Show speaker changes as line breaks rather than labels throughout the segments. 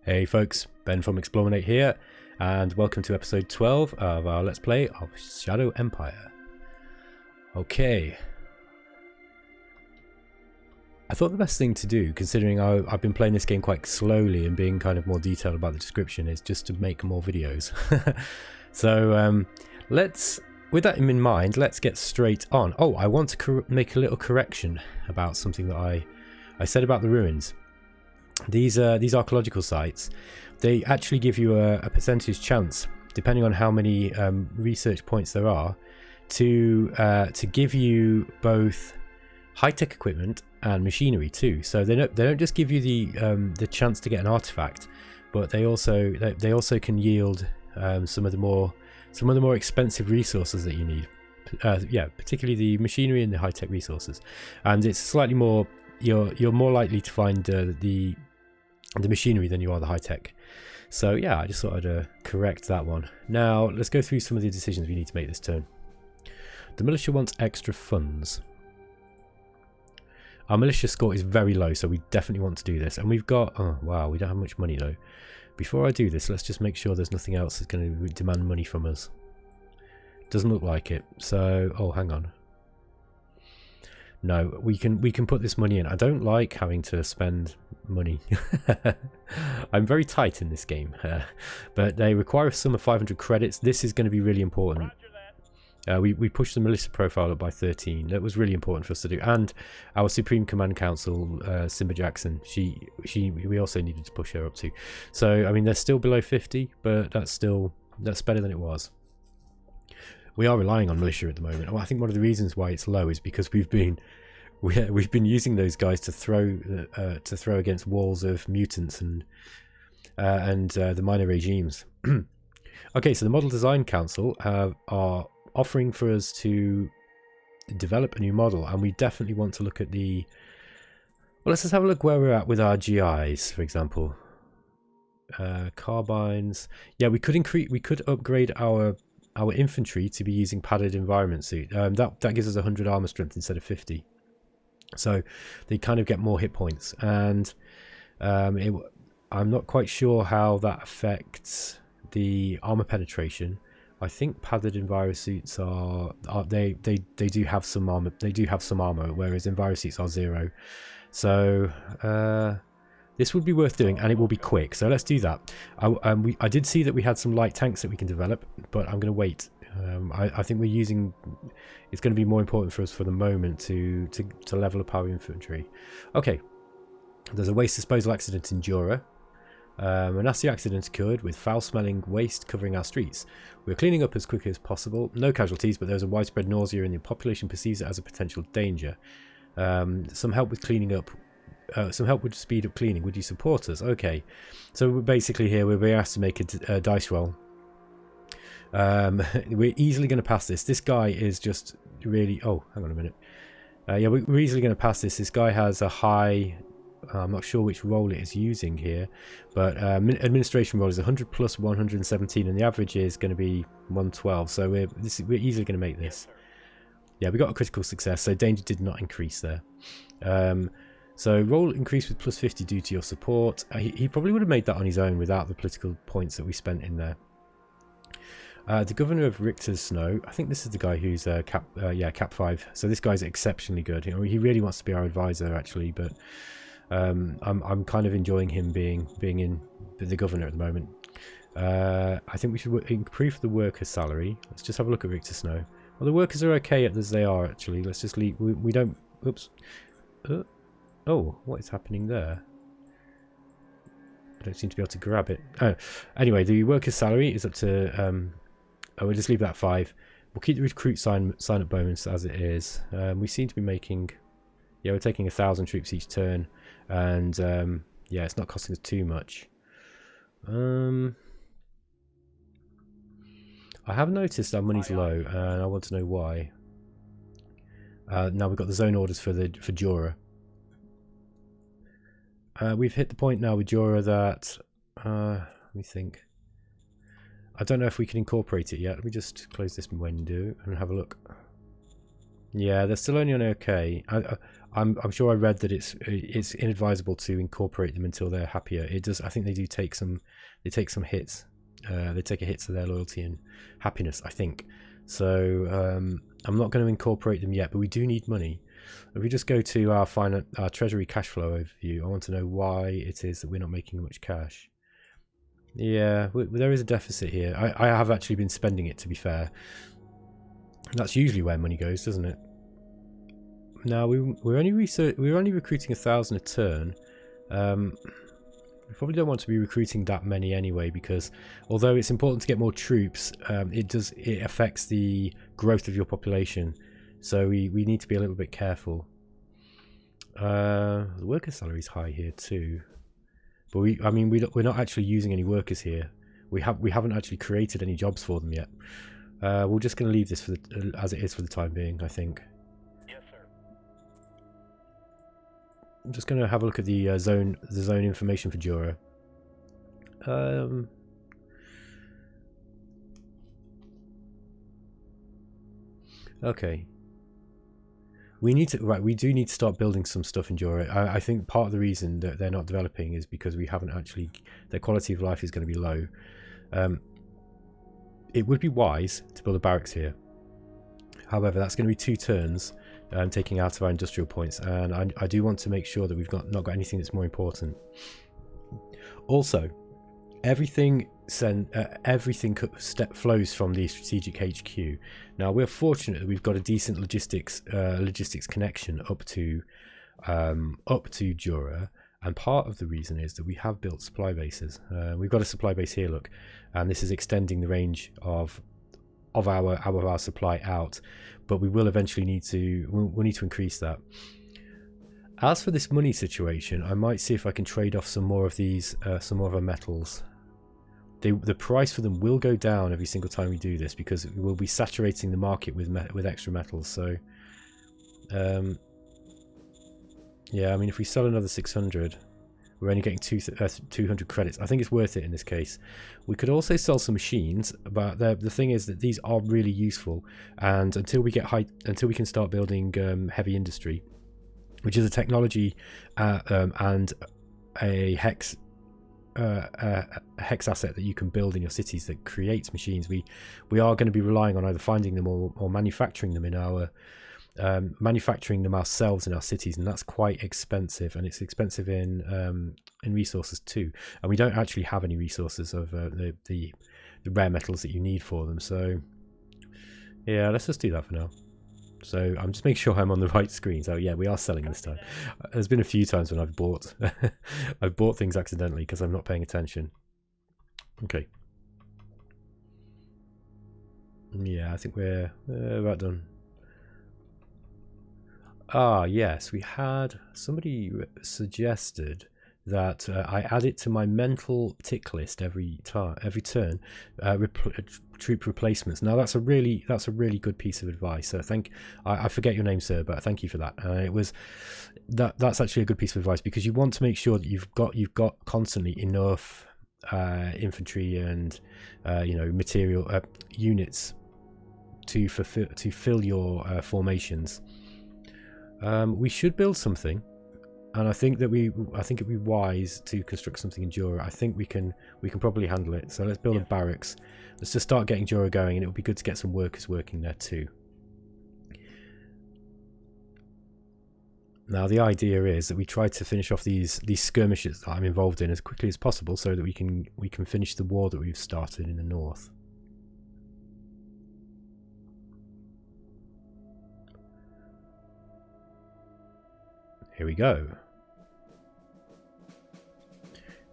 Hey folks, Ben from eXplorminate here, and welcome to episode 12 of our Let's Play of Shadow Empire. Okay. I thought the best thing to do, considering I've been playing this game quite slowly and being kind of more detailed about the description, is just to make more videos. So with that in mind, let's get straight on. Oh, I want to make a little correction about something that I said about the ruins. These archaeological sites, they actually give you a percentage chance, depending on how many research points there are, to give you both high-tech equipment and machinery too. So they don't just give you the chance to get an artifact, but they also can yield some of the more expensive resources that you need. Yeah, particularly the machinery and the high-tech resources, and it's slightly more. You're more likely to find the machinery than you are the high tech. So yeah, I just thought I'd correct that one. Now let's go through some of the decisions we need to make this turn. The militia wants extra funds. Our militia score is very low, so we definitely want to do this. And we've got, oh wow, we don't have much money though. Before I do this, let's just make sure there's nothing else that's going to demand money from us. Doesn't look like it. So, oh, hang on. No, we can put this money in. I don't like having to spend money. I'm very tight in this game, but they require a sum of 500 credits. This is going to be really important. We pushed the militia profile up by 13. That was really important for us to do. And our Supreme Command Council, Simba Jackson, we also needed to push her up too. So I mean, they're still below 50, but that's better than it was. We are relying on militia at the moment. Well, I think one of the reasons why it's low is because we've been using those guys to throw against walls of mutants and the minor regimes. Okay, so the Model Design Council are offering for us to develop a new model, and we definitely want to look at the. Well, let's just have a look where we're at with our GIs, for example. Carbines. Yeah, we could upgrade our infantry to be using padded environment suit. That gives us 100 armor strength instead of 50, so they kind of get more hit points. And I'm not quite sure how that affects the armor penetration. I think padded enviro suits they do have some armor. They do have some armor, whereas enviro suits are 0. So this would be worth doing, and it will be quick, so let's do that. I did see that we had some light tanks that we can develop, but I'm going to wait. I think it's going to be more important for us for the moment to level up our infantry. Okay, there's a waste disposal accident in Jura. A nasty accident occurred with foul-smelling waste covering our streets. We're cleaning up as quickly as possible. No casualties, but there's a widespread nausea and the population perceives it as a potential danger. Some help with cleaning up. Some help would speed up cleaning. Would you support us? Okay, so we're basically here we're being asked to make a dice roll. We're easily going to pass this. This guy is just really. Oh, hang on a minute. Yeah, we're easily going to pass this. This guy has a high. I'm not sure which roll it is using here, but administration roll is 100 plus 117, and the average is going to be 112. So we're easily going to make this. Yeah, we got a critical success. So danger did not increase there. So roll increased with plus 50 due to your support. He probably would have made that on his own without the political points that we spent in there. The governor of Richter's Snow. I think this is the guy who's cap 5. So this guy's exceptionally good. You know, he really wants to be our advisor actually, but I'm kind of enjoying him being in the governor at the moment. I think we should improve the worker salary. Let's just have a look at Richter's Snow. Well, the workers are okay as they are actually. Let's just leave. We don't. Oops. Oh, what is happening there? I don't seem to be able to grab it. Oh, anyway, the worker's salary is up to. We'll just leave that 5. We'll keep the recruit sign up bonus as it is. We seem to be making. Yeah, we're taking 1,000 troops each turn, and yeah, it's not costing us too much. I have noticed our money's low, and I want to know why. Now we've got the zone orders for Jura. We've hit the point now with Jura that let me think. I don't know if we can incorporate it yet. Let me just close this window and have a look. Yeah, they're still only on okay. I'm sure I read that it's inadvisable to incorporate them until they're happier. It does. I think they do take some. They take some hits. They take a hit to their loyalty and happiness, I think. So I'm not going to incorporate them yet, but we do need money. If we just go to our treasury cash flow overview, I want to know why it is that we're not making much cash. Yeah, there is a deficit here. I have actually been spending it, to be fair. That's usually where money goes, doesn't it? Now we're only recruiting 1,000 a turn. We probably don't want to be recruiting that many anyway, because although it's important to get more troops, it affects the growth of your population. So we need to be a little bit careful. The worker salary is high here too, but we're not actually using any workers here. We haven't actually created any jobs for them yet. We're just going to leave this as it is for the time being, I think.
Yes, sir.
I'm just going to have a look at the zone information for Jura. Okay. We do need to start building some stuff in Jura. I think part of the reason that they're not developing is because we haven't actually. Their quality of life is going to be low. It would be wise to build a barracks here. However, that's going to be 2 turns, taking out of our industrial points, and I do want to make sure that we've not got anything that's more important. Also, everything flows from the strategic HQ. Now we're fortunate that we've got a decent logistics connection up to Jura, and part of the reason is that we have built supply bases. We've got a supply base here, look, and this is extending the range of our supply out, but we will eventually need to increase that. As for this money situation, I might see if I can trade off some more of these some other metals. The price for them will go down every single time we do this, because we'll be saturating the market with extra metals. So yeah, I mean, if we sell another 600, we're only getting 200 credits. I think it's worth it in this case. We could also sell some machines, but the thing is that these are really useful, and until we can start building heavy industry, which is a technology and a hex asset that you can build in your cities that creates machines, we are going to be relying on either finding them or manufacturing them ourselves in our cities, and that's quite expensive, and it's expensive in resources too, and we don't actually have any resources of the rare metals that you need for them. So yeah, let's just do that for now. So I'm just making sure I'm on the right screen. So yeah, we are selling this time. There's been a few times when I've bought I've bought things accidentally because I'm not paying attention. Okay. Yeah, I think we're about done. Ah, yes, we had somebody suggested that I add it to my mental tick list every turn, troop replacements. Now that's a really good piece of advice. So I forget your name, sir, but thank you for that. That's actually a good piece of advice, because you want to make sure that you've got constantly enough infantry and material units to fill your formations. We should build something, and I think it'd be wise to construct something in Jura. I think we can probably handle it. So let's build a barracks. Let's just start getting Jura going, and it would be good to get some workers working there too. Now the idea is that we try to finish off these skirmishes that I'm involved in as quickly as possible, so that we can finish the war that we've started in the north. Here we go.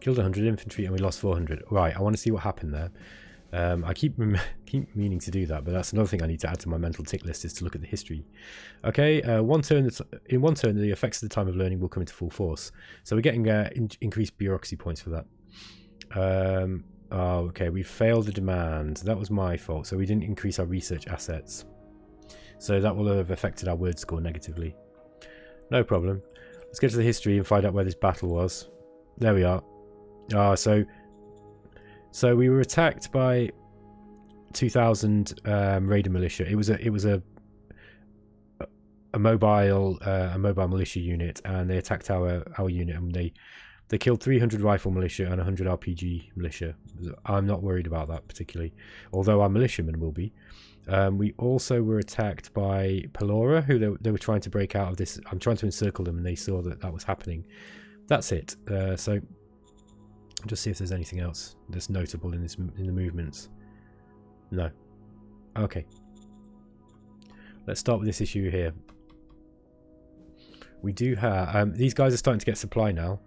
Killed 100 infantry and we lost 400. Right, I want to see what happened there. I keep meaning to do that, but that's another thing I need to add to my mental tick list, is to look at the history. Okay, in one turn, the effects of the time of learning will come into full force. So we're getting increased bureaucracy points for that. Oh, okay, we failed the demand. That was my fault. So we didn't increase our research assets. So that will have affected our word score negatively. No problem. Let's go to the history and find out where this battle was. There we are. Ah, so we were attacked by 2,000 raider militia. It was a mobile militia unit, and they attacked our unit, and they killed 300 rifle militia and 100 RPG militia. I'm not worried about that particularly, although our militiamen will be. We also were attacked by Pelora, who they were trying to break out of this. I'm trying to encircle them, and they saw that was happening. That's it. So I'll just see if there's anything else that's notable in the movements. No. Okay. Let's start with this issue here. We do have these guys are starting to get supply now,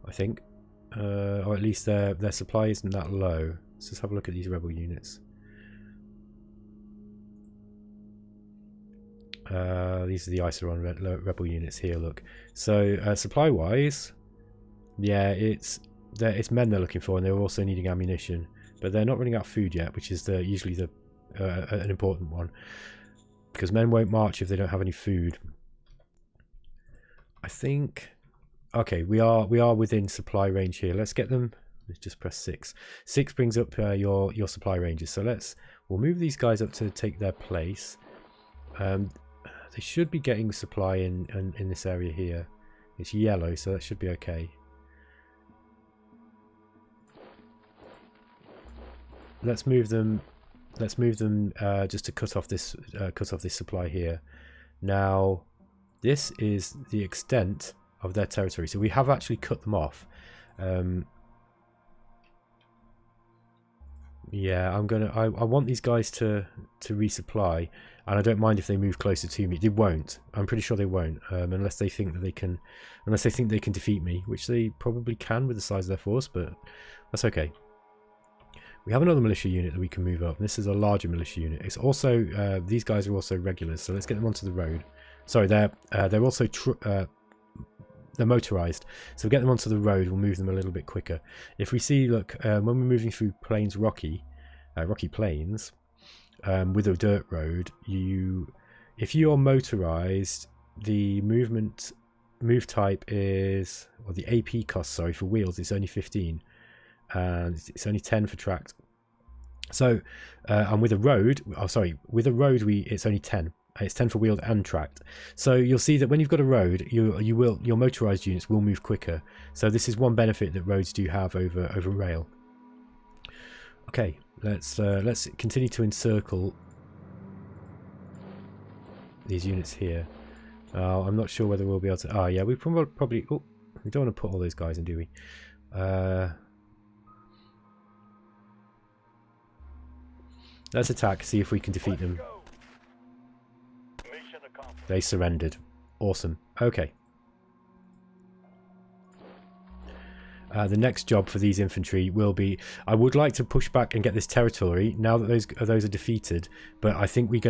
I think, or at least their supply isn't that low. Let's just have a look at these rebel units. These are the Iceron rebel units here. Look, so supply wise, yeah, it's men they're looking for, and they're also needing ammunition, but they're not running out of food yet, which is usually an important one, because men won't march if they don't have any food. I think. Okay, we are within supply range here. Let's get them. Let's just press 6. 6 brings up your supply ranges. So we'll move these guys up to take their place. They should be getting supply in this area here. It's yellow, so that should be okay. Let's move them. Let's move them just to cut off this supply here. Now, this is the extent of their territory, so we have actually cut them off. Yeah, I want these guys to resupply, and I don't mind if they move closer to me. They won't. I'm pretty sure they won't, unless they think that they can defeat me, which they probably can with the size of their force, but that's okay. We have another militia unit that we can move up, and this is a larger militia unit. It's also these guys are also regulars, so let's get them onto the road. Sorry, they're also they're motorized, so we'll get them onto the road. We'll move them a little bit quicker. If we see, look, when we're moving through plains, rocky plains, with a dirt road, if you're motorized, the move type is, or the AP cost, sorry, for wheels, it's only 15, and it's only 10 for tracked. So, and with a road, it's only 10. It's 10 for wheeled and tracked. So you'll see that when you've got a road, your motorized units will move quicker. So this is one benefit that roads do have over rail. Okay, let's continue to encircle these units here. I'm not sure whether we'll be able to. Oh yeah, we probably. Oh, we don't want to put all those guys in, do we? Let's attack. See if we can defeat them. They surrendered. Awesome. Okay. The next job for these infantry will be, I would like to push back and get this territory now that those are defeated, but I think we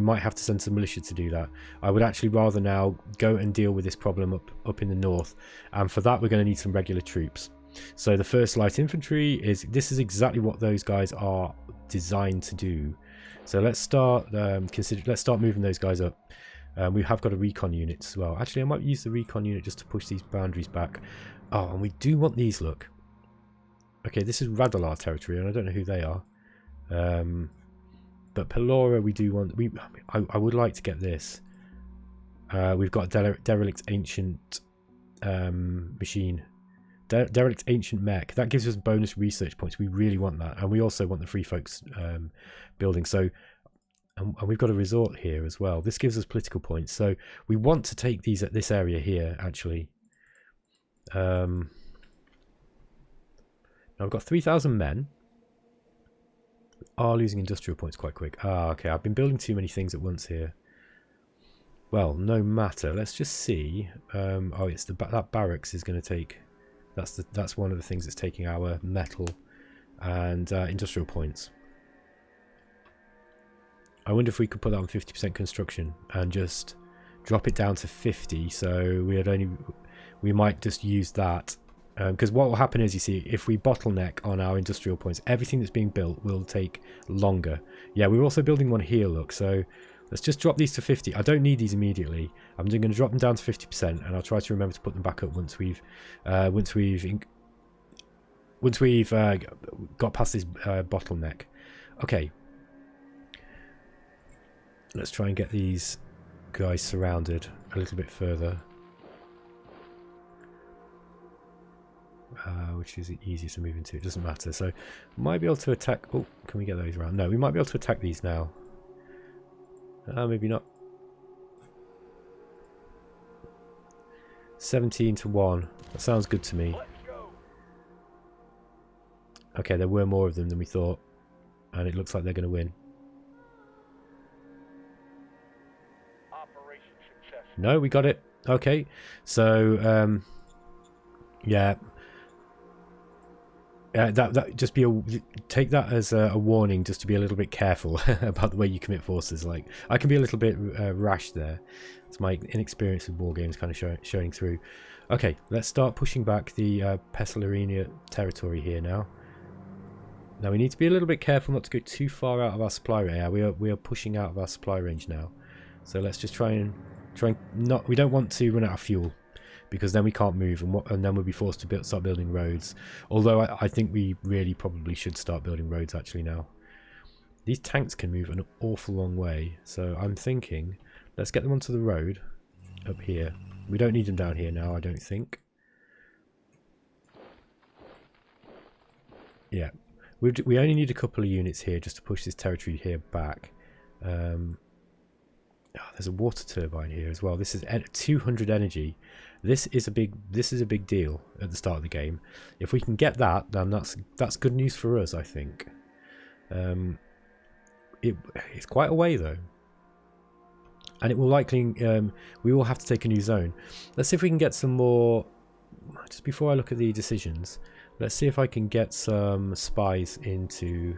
might have to send some militia to do that. I would actually rather now go and deal with this problem up in the north, and for that we're going to need some regular troops. So the 1st Light Infantry this is exactly what those guys are designed to do. So let's start moving those guys up. We have got a recon unit as well. Actually, I might use the recon unit just to push these boundaries back. Oh, and we do want these, look. Okay, this is Radalar territory, and I don't know who they are. But Pelora, we do want. I would like to get this. We've got derelict ancient machine. Derelict ancient mech. That gives us bonus research points. We really want that, and we also want the Free Folks building. So, and we've got a resort here as well. This gives us political points. So we want to take these at this area here. Actually, now I've got 3,000 men. We are losing industrial points quite quick. Ah, okay. I've been building too many things at once here. Well, no matter. Let's just see. Oh, it's that barracks is going to take. That's one of the things that's taking our metal and industrial points. I wonder if we could put that on 50% construction and just drop it down to 50. So we might just use that, because what will happen is, you see, if we bottleneck on our industrial points, everything that's being built will take longer. Yeah, we're also building one here. Look, so let's just drop these to 50. I don't need these immediately. I'm just going to drop them down to 50%, and I'll try to remember to put them back up once we've got past this bottleneck. Okay, let's try and get these guys surrounded a little bit further. Which is the easiest to move into, it doesn't matter. So we might be able to attack. Oh, can we get those around? No, we might be able to attack these now. Maybe not. 17-1. That sounds good to me. Okay, there were more of them than we thought, and it looks like they're going to win. No, we got it. Okay, so yeah. That just be take that as a warning, just to be a little bit careful about the way you commit forces. Like, I can be a little bit rash there. It's my inexperience with war games kind of showing through. Okay, let's start pushing back the Pessalarinia territory here now. Now we need to be a little bit careful not to go too far out of our supply range. Yeah, we are pushing out of our supply range now. So let's just try and not. We don't want to run out of fuel, because then we can't move, and then we'll be forced to start building roads. Although I think we really probably should start building roads actually now. These tanks can move an awful long way, so I'm thinking let's get them onto the road up here. We don't need them down here now, I don't think. Yeah, we only need a couple of units here just to push this territory here back. There's a water turbine here as well. This is 200 energy. This is a big deal at the start of the game. If we can get that, then that's good news for us, I think. It's quite a way though, and it will likely we will have to take a new zone. Let's see if we can get some more. Just before I look at the decisions, let's see if I can get some spies into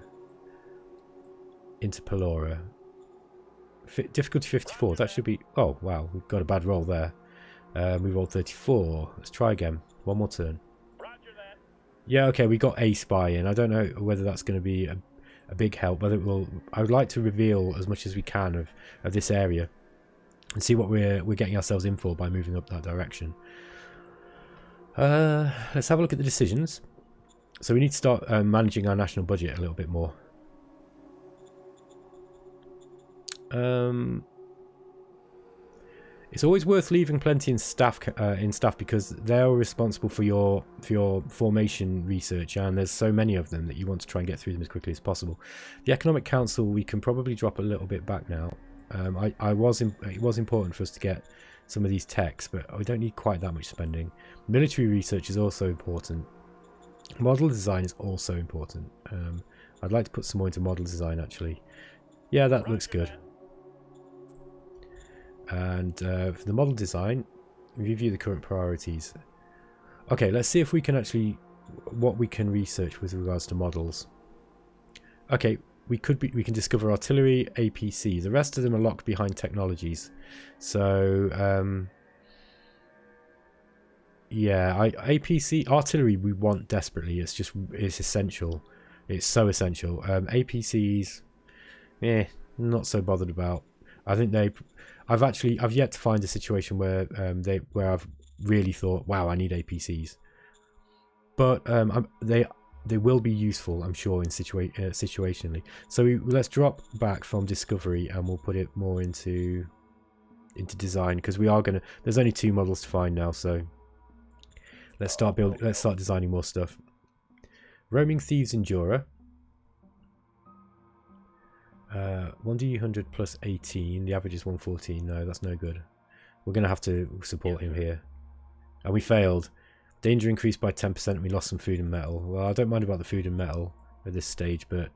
Pelora. Difficulty 54. That should be. Oh wow, we've got a bad roll there. We rolled 34. Let's try again. One more turn. Yeah, okay, we got a spy in. I don't know whether that's going to be a big help, but I would like to reveal as much as we can of this area and see what we're getting ourselves in for by moving up that direction. Let's have a look at the decisions. So we need to start managing our national budget a little bit more. It's always worth leaving plenty in staff because they're responsible for your formation research, and there's so many of them that you want to try and get through them as quickly as possible. The Economic Council we can probably drop a little bit back now. It was important for us to get some of these techs, but we don't need quite that much spending. Military research is also important. Model design is also important. I'd like to put some more into model design actually. Yeah, that looks good. And for the model design, review the current priorities. Okay, let's see if we can actually what we can research with regards to models. Okay, we can discover artillery, APC. The rest of them are locked behind technologies. So yeah, APC artillery we want desperately. It's essential. It's so essential. APCs, not so bothered about. I think I've yet to find a situation where I've really thought, wow, I need APCs. But they will be useful, I'm sure, in situationally. So let's drop back from discovery and we'll put it more into design, because we are gonna. There's only 2 models to find now, so let's start designing more stuff. Roaming Thieves Endurer. 1d100 plus 18. The average is 114. No, that's no good. We're going to have to support him here. And we failed. Danger increased by 10% and we lost some food and metal. Well, I don't mind about the food and metal at this stage, but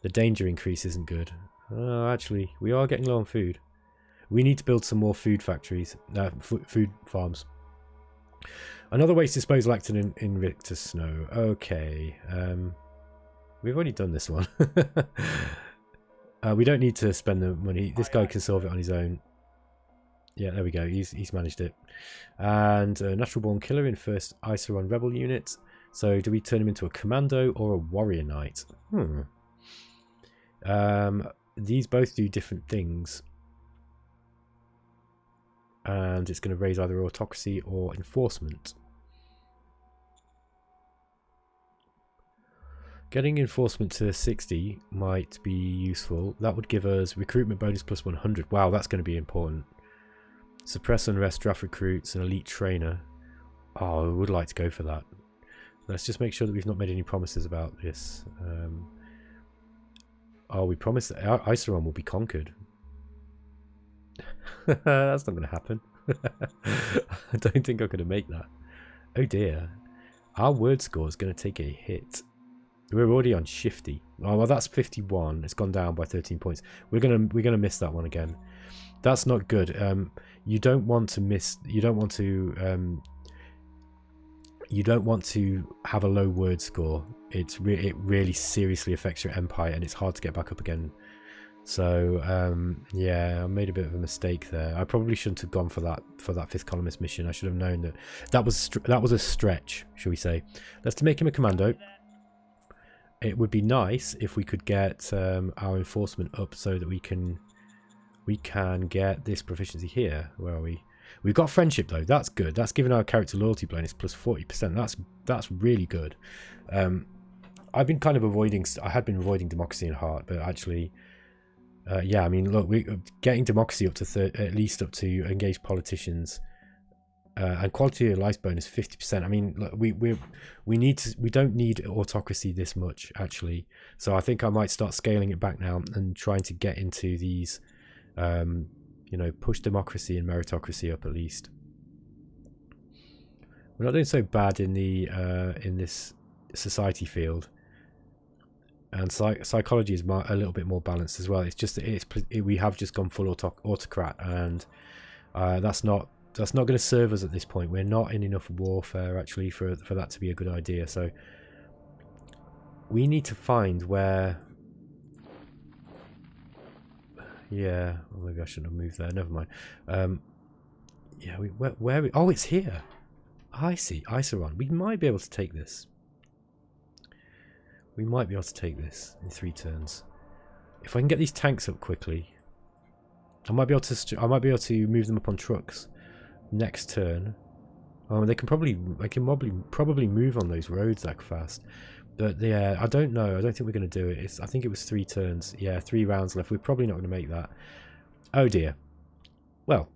the danger increase isn't good. Actually, we are getting low on food. We need to build some more food factories. Food farms. Another waste disposal acted in Richter Snow. Okay. We've already done this one. We don't need to spend the money. This guy can solve it on his own. Yeah, there we go. He's managed it. And Natural Born Killer in first Iceron Rebel unit. So do we turn him into a commando or a warrior knight? These both do different things. And it's going to raise either autocracy or enforcement. Getting enforcement to 60 might be useful. That would give us recruitment bonus plus 100. Wow, that's going to be important. Suppress unrest, draft recruits, and elite trainer. Oh, I would like to go for that. Let's just make sure that we've not made any promises about this. Oh, we promised that Iceron will be conquered. That's not going to happen. I don't think I'm going to make that. Oh dear. Our word score is going to take a hit. We're already on shifty. Oh well, that's 51. It's gone down by 13 points. We're gonna miss that one again. That's not good. You don't want to miss. You don't want to. You don't want to have a low word score. It really seriously affects your empire, and it's hard to get back up again. So yeah, I made a bit of a mistake there. I probably shouldn't have gone for that 5th columnist mission. I should have known that was a stretch, shall we say? Let's make him a commando. It would be nice if we could get our enforcement up so that we can get this proficiency here. Where are we? We've got friendship though. That's good. That's given our character loyalty bonus plus 40%. That's really good. I've been kind of avoiding. I had been avoiding democracy and heart, but actually, yeah. I mean, look, we getting democracy up to at least up to engaged politicians. And quality of life bonus 50%. I mean, look, we don't need autocracy this much actually. So I think I might start scaling it back now and trying to get into these, you know, push democracy and meritocracy up at least. We're not doing so bad in the in this society field, and psychology is a little bit more balanced as well. It's just we have just gone full autocrat, and that's not going to serve us at this point. We're not in enough warfare actually for that to be a good idea. So we need to find where. Yeah, well, maybe I shouldn't have moved there. Never mind. Yeah, where oh, it's here. I see. Iceron. We might be able to take this. We might be able to take this in 3 turns. If I can get these tanks up quickly, I might be able to move them up on trucks. Next turn. Oh, they can probably move on those roads that fast. But yeah, I don't know. I don't think we're going to do it. I think it was 3 turns. Yeah, 3 rounds left. We're probably not going to make that. Oh dear. Well,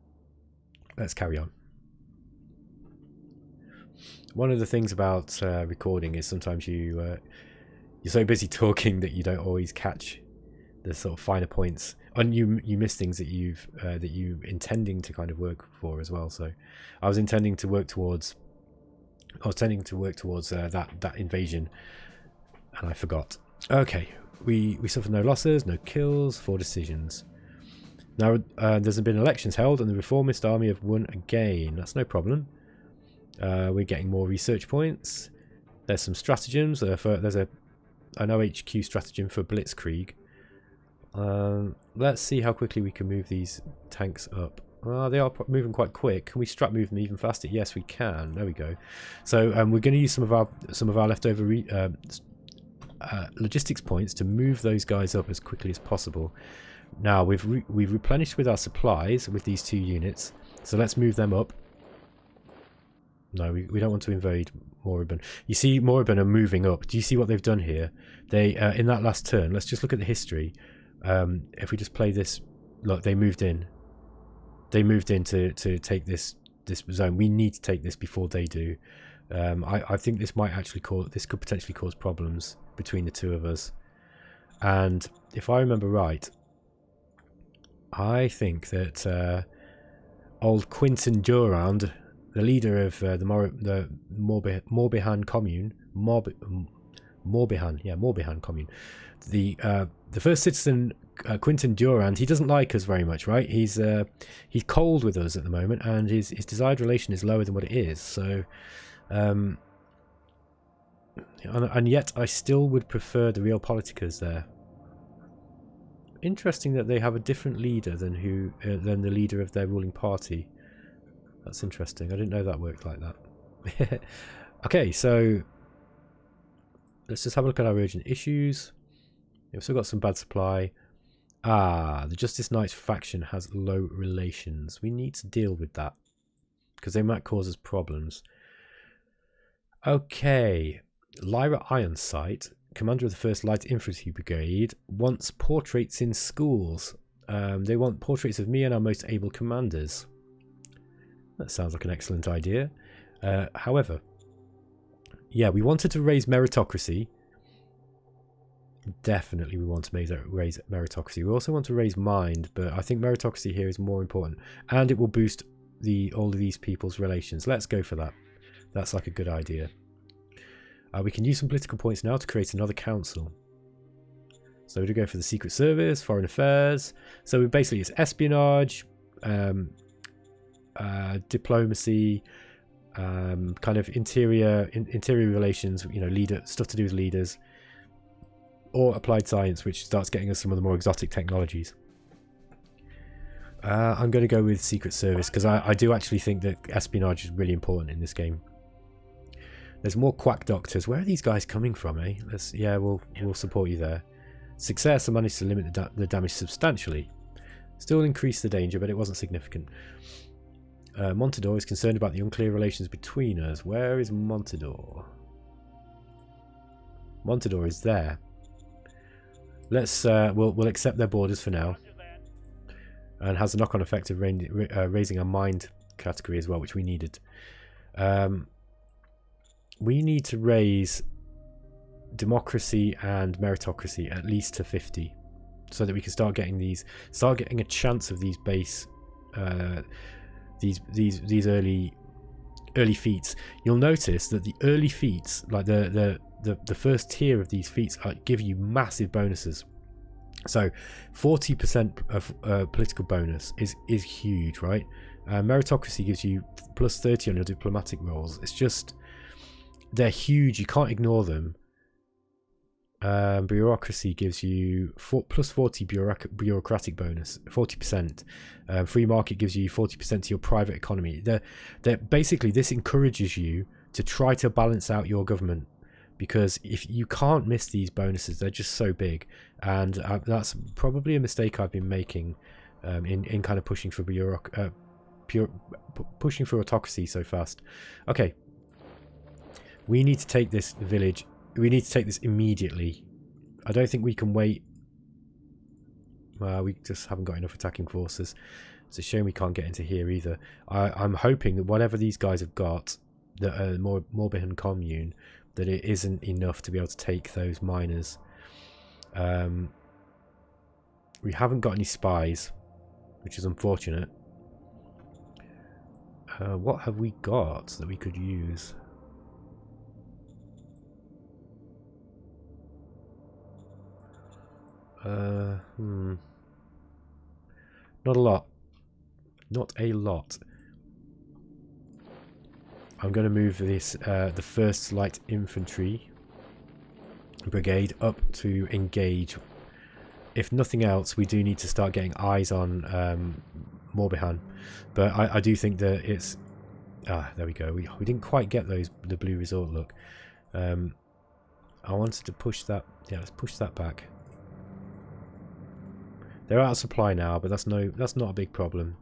let's carry on. One of the things about recording is sometimes you're so busy talking that you don't always catch the sort of finer points, and you miss things that you intending to kind of work for as well. So I was intending to work towards that invasion, and I forgot. Okay, we suffered no losses, no kills, 4 decisions. Now there's been elections held, and the reformist army have won again. That's no problem. We're getting more research points. There's some stratagems. There's an OHQ stratagem for Blitzkrieg. Let's see how quickly we can move these tanks up. They are moving quite quick. Can we strap move them even faster? Yes, we can. There we go. So we're going to use some of our leftover logistics points to move those guys up as quickly as possible. Now we've replenished with our supplies with these 2 units. So let's move them up. No, we don't want to invade Moribund. You see, Moribund are moving up. Do you see what they've done here? They in that last turn. Let's just look at the history. If we just play this, look, they moved in. They moved in to take this zone. We need to take this before they do. I think this could potentially cause problems between the 2 of us. And if I remember right, I think that old Quinton Durand, the leader of the Morbihan commune, Morbihan commune, the first citizen, Quinton Durand, he doesn't like us very much, right? He's cold with us at the moment, and his desired relation is lower than what it is. So, and yet I still would prefer the real politicers there. Interesting that they have a different leader than the leader of their ruling party. That's interesting. I didn't know that worked like that. Okay, so let's just have a look at our urgent issues. We've still got some bad supply. The Justice Knights faction has low relations. We need to deal with that because they might cause us problems. Okay, Lyra Ironsight commander of the 1st Light Infantry Brigade, wants portraits in schools. They want portraits of me and our most able commanders. That sounds like an excellent idea. However, yeah, we wanted to raise meritocracy. Definitely we want to raise meritocracy. We also want to raise mind, but I think meritocracy here is more important. And it will boost all of these people's relations. Let's go for that. That's like a good idea. We can use some political points now to create another council. So we're going to go for the Secret Service, Foreign Affairs. So basically it's espionage, diplomacy, kind of interior relations, you know, stuff to do with leaders, or applied science, which starts getting us some of the more exotic technologies. I'm going to go with Secret Service because I do actually think that espionage is really important in this game. There's more quack doctors. Where are these guys coming from, eh? Yeah, we'll support you there. Success, I managed to limit the damage substantially. Still increased the danger, but it wasn't significant. Montador is concerned about the unclear relations between us. Where is Montador? Montador is there. We'll accept their borders for now, and has a knock-on effect of raising our mind category as well, which we needed. We need to raise democracy and meritocracy at least to 50, so that we can start getting a chance of these base, these early feats. You'll notice that the early feats, like the first tier of these feats, give you massive bonuses. So 40% of political bonus is huge, right? Meritocracy gives you plus 30 on your diplomatic rolls. It's just, they're huge, you can't ignore them. Bureaucracy gives you plus 40 bureaucratic bonus, 40%. Free market gives you 40% to your private economy. They're basically, this encourages you to try to balance out your government, because if you can't miss these bonuses, they're just so big. And that's probably a mistake I've been making in kind of pushing for pushing for autocracy so fast. Okay, we need to take this village. We need to take this immediately. I don't think we can wait. We just haven't got enough attacking forces. It's a shame we can't get into here either. I'm hoping that whatever these guys have got, that Morbihan commune, that it isn't enough to be able to take those miners. We haven't got any spies, which is unfortunate. What have we got that we could use? Not a lot. Not a lot. I'm going to move this, the 1st Light Infantry Brigade up to engage. If nothing else, we do need to start getting eyes on Morbihan. But I do think that it's... there we go. We didn't quite get the blue resort look. I wanted to push that... Yeah, let's push that back. They're out of supply now, but that's not a big problem.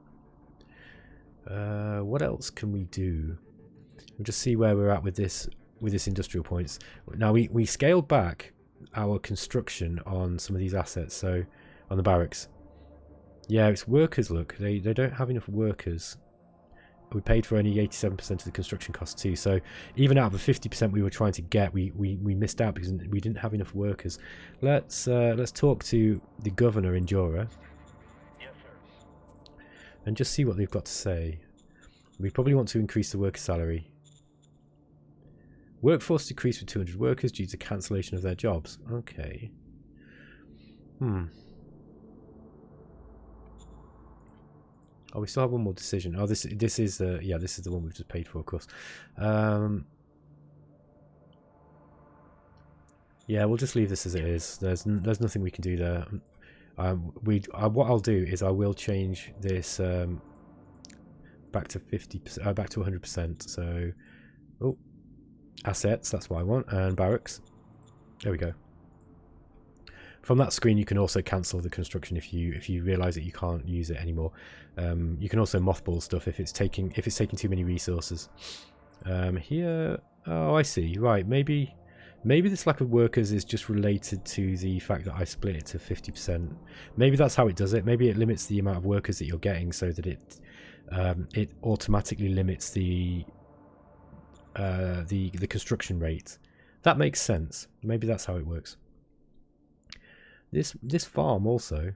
What else can we do? We'll just see where we're at with this industrial points. Now we scaled back our construction on some of these assets, so on the barracks. Yeah, it's workers. Look, they don't have enough workers. We paid for only 87% of the construction costs too. So even out of the 50% we were trying to get, we missed out because we didn't have enough workers. Let's talk to the governor in Jura. Yes, sir. And just see what they've got to say. We probably want to increase the worker salary. Workforce decreased with 200 workers due to cancellation of their jobs. Okay. Oh, we still have one more decision. Oh, this is yeah, this is the one we've just paid for, of course. Yeah, we'll just leave this as it is. There's nothing we can do there. What I'll do is I will change this back to 50%, back to 100%. So, oh, assets. That's what I want, and barracks. There we go. From that screen, you can also cancel the construction if you realise that you can't use it anymore. You can also mothball stuff if it's taking too many resources. Here, oh, I see. Right, maybe Maybe this lack of workers is just related to the fact that I split it to 50%. Maybe that's how it does it. Maybe it limits the amount of workers that you're getting so that it automatically limits the construction rate. That makes sense. Maybe that's how it works. This farm also,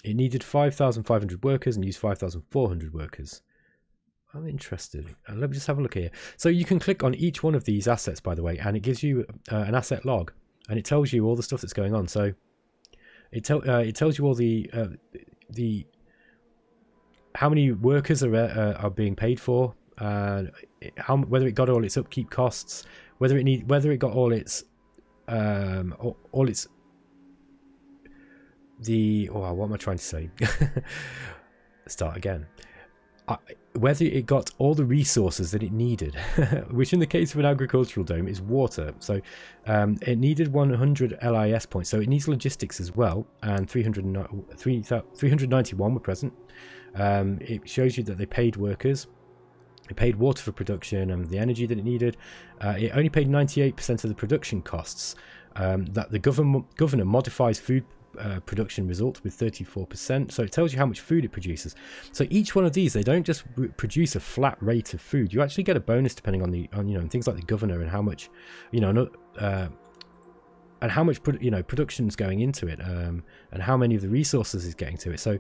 it needed 5,500 workers and used 5,400 workers. I'm interested. Let me just have a look here. So you can click on each one of these assets, by the way, and it gives you an asset log, and it tells you all the stuff that's going on. So it tells you all the how many workers are being paid for, whether it got all its upkeep costs, whether it got all its what am I trying to say? Start again. Whether it got all the resources that it needed, which in the case of an agricultural dome is water. So it needed 100 LIS points, so it needs logistics as well, and 391 were present. It shows you that they paid workers, it paid water for production and the energy that it needed. It only paid 98% of the production costs. That the governor modifies food production result with 34%, so it tells you how much food it produces. So each one of these, they don't just produce a flat rate of food. You actually get a bonus depending on things like the governor and how much production's going into it, and how many of the resources is getting to it. So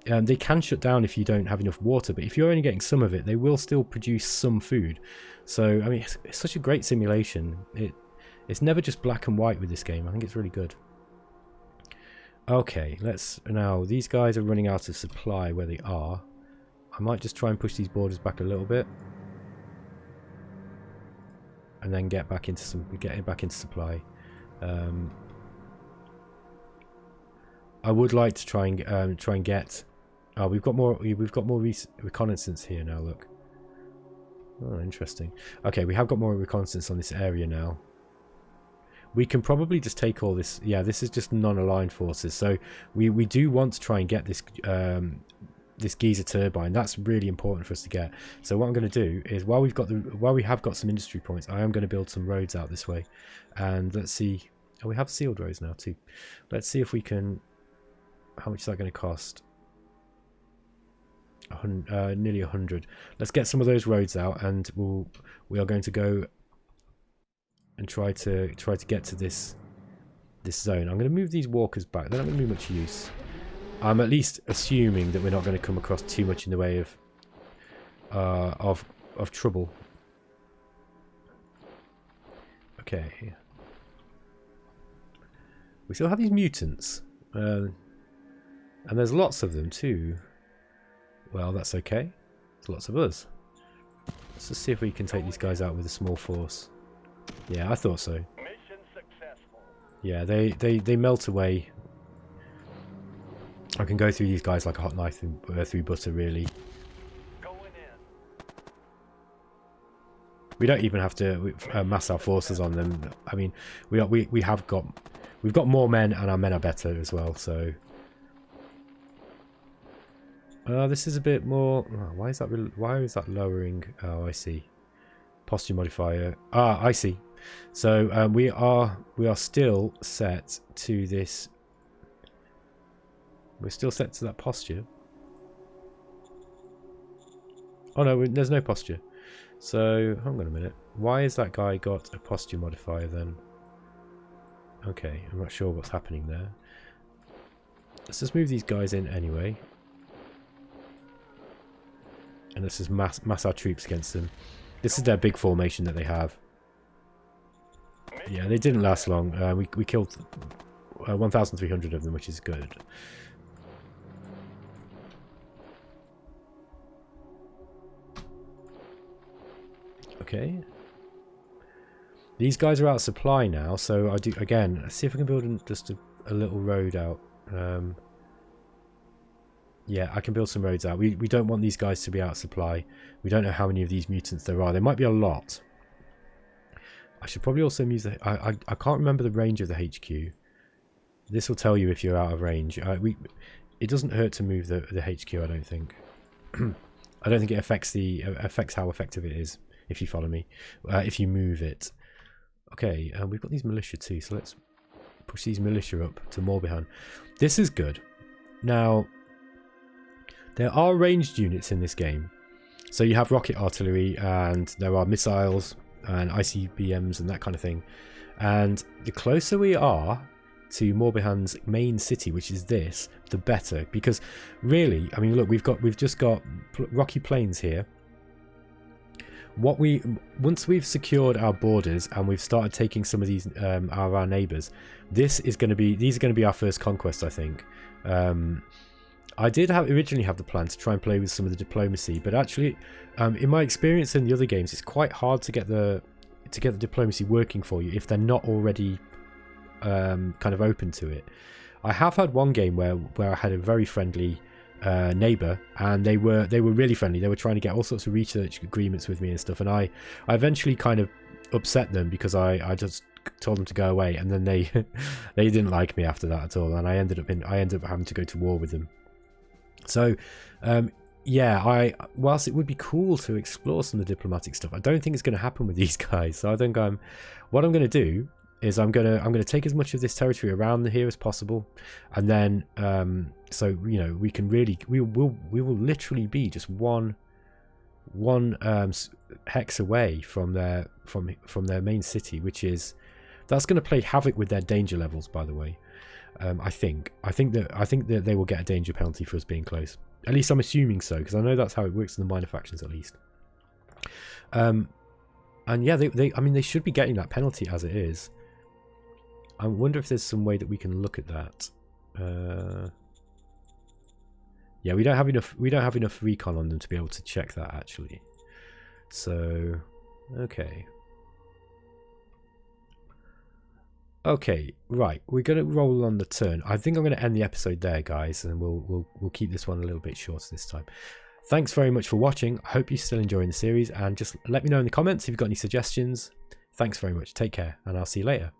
they can shut down if you don't have enough water, but if you're only getting some of it, they will still produce some food. So I mean, it's such a great simulation. It's never just black and white with this game. I think it's really good. Okay, now these guys are running out of supply where they are. I might just try and push these borders back a little bit, and then get back into supply. I would like to try and get. Oh, we've got more reconnaissance here now. Look. Oh, interesting. Okay, we have got more reconnaissance on this area now. We can probably just take all this. Yeah, this is just non-aligned forces. So we do want to try and get this this geyser turbine. That's really important for us to get. So what I'm going to do is, while we have got some industry points, I am going to build some roads out this way. And let's see. Oh, we have sealed roads now too. Let's see if we can. How much is that going to cost? Nearly 100. Let's get some of those roads out, and we are going to go and try to get to this zone. I'm going to move these walkers back. They're not going to be much use. I'm at least assuming that we're not going to come across too much in the way of trouble. Okay. We still have these mutants, and there's lots of them too. Well, that's okay. There's lots of us. Let's just see if we can take these guys out with a small force. Yeah, I thought so.
Mission successful.
Yeah, they melt away. I can go through these guys like a hot knife through butter, really.
Going in.
We don't even have to mass our forces on them. I mean, we've got more men, and our men are better as well. So this is a bit more. Oh, why is that lowering? Oh, I see. Posture modifier. Ah, I see. So we are still set to this. We're still set to that posture. Oh no, there's no posture. So hang on a minute. Why has that guy got a posture modifier then? Okay, I'm not sure what's happening there. Let's just move these guys in anyway. And let's just mass our troops against them. This is their big formation that they have. Yeah, they didn't last long. We killed 1,300 of them, which is good. Okay. These guys are out of supply now, so I do again. Let's see if I can build just a little road out. Yeah, I can build some roads out. We don't want these guys to be out of supply. We don't know how many of these mutants there are. There might be a lot. I should probably also use the... I can't remember the range of the HQ. This will tell you if you're out of range. It doesn't hurt to move the HQ, I don't think. I don't think it affects how effective it is, if you follow me. If you move it. Okay, we've got these militia too, so let's push these militia up to Morbihan. This is good. Now, there are ranged units in this game. So you have rocket artillery, and there are missiles and ICBMs and that kind of thing. And the closer we are to Morbihan's main city, which is this, the better. Because really, I mean, look, we've just got rocky plains here. Once we've secured our borders and we've started taking some of these our neighbors, these are going to be our first conquest, I think. I did originally have the plan to try and play with some of the diplomacy, but actually, in my experience in the other games, it's quite hard to get the diplomacy working for you if they're not already kind of open to it. I have had one game where I had a very friendly neighbor, and they were really friendly. They were trying to get all sorts of research agreements with me and stuff, and I eventually kind of upset them because I just told them to go away, and then they didn't like me after that at all, and I ended up having to go to war with them. So yeah, whilst it would be cool to explore some of the diplomatic stuff, I don't think it's going to happen with these guys. So I think what I'm going to do is I'm going to take as much of this territory around here as possible, and then so you know we will literally be just one hex away from their main city, that's going to play havoc with their danger levels, by the way. I think that they will get a danger penalty for us being close. At least I'm assuming so, because I know that's how it works in the minor factions, at least. And yeah, they should be getting that penalty as it is. I wonder if there's some way that we can look at that. Yeah, we don't have enough recon on them to be able to check that, actually. So, okay. Okay, right. We're going to roll on the turn. I think I'm going to end the episode there, guys, and we'll keep this one a little bit shorter this time. Thanks very much for watching. I hope you're still enjoying the series, and just let me know in the comments if you've got any suggestions. Thanks very much. Take care, and I'll see you later.